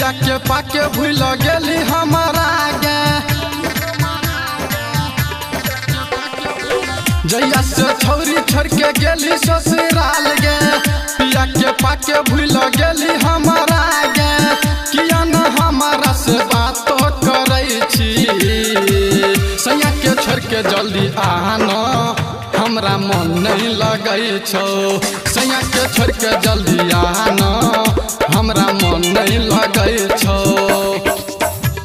पिया के पाके भूल गेली हमारा गे जैया से छौरी छोड़ के गेली ससुराल गे पिया के पाके भूल गेली हमारा गे किया न हमारा से बात करे छी सैया के छोड़ के जल्दी आना हमरा मन नहीं लगे छो सैया के छोड़ के जल्दी आना हमरा मन नहीं लगे छो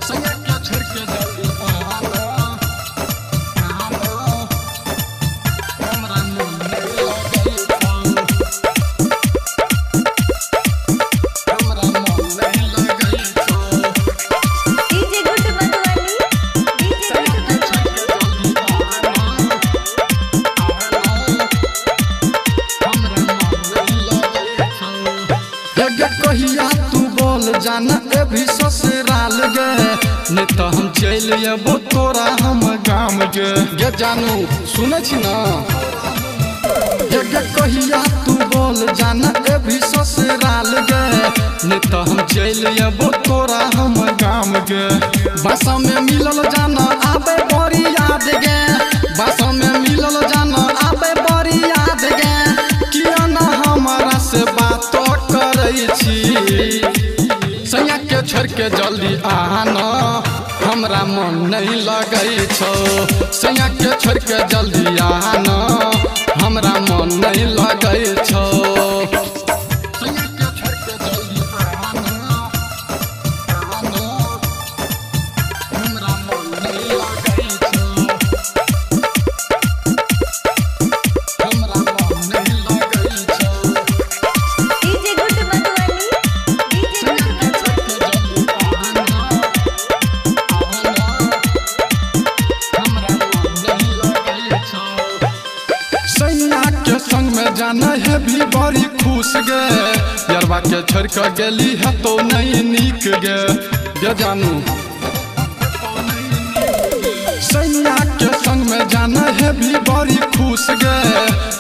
सैया के छोड़ के जल्दी आना हमरा मन नहीं लगे छो हमरा मन नहीं लगे छो डीजे गुड मधुबनी कहिया तू बोल जाना ए भी ससुराल गे नहीं तो हम चल अबो तोरा हम गाम गे जानू सुने छी ना कहिया तू बोल जाना ए भी ससुराल गे नहीं तो हम चल अबो तोरा हम गाम गे बासा में मिलल जाना आबे बड़ी याद गे बासा में मिलल जाना आबे बड़ी याद गे किया ना हमारा से बात करे छी सैया के छोड़ के जल्दी आना हमरा मन नहीं लगे छो सैया के छोड़ के जल्दी आना हमरा मन नहीं लगे छो सैया के छोड़ के जल्दी आना हमरा मन नहीं लगे छो हमरा मन नहीं लगे छो डीजे गुड मधुबनी सैया के संग में जाना है भी बड़ी खुश गे यरबा के छोड़ के गेली है तो नहीं नीक गे जानू सैया के संग में जाना है भी बड़ी खुश गे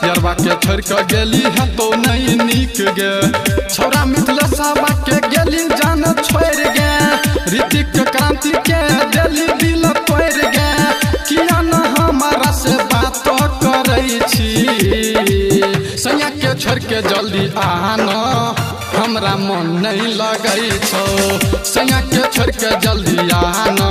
यरबा के छोड़ के गेली है तो नहीं नीक गे छोरा मिथिलेशवा के गेली जान छोड़ गे ऋतिक क्रांति के दिली दिल तोड़ गे किया न हमारा से बात करे छी सैया के छोड़ के जल्दी आना हमरा मन नहीं लगे छो सैया के छोड़ के जल्दी आना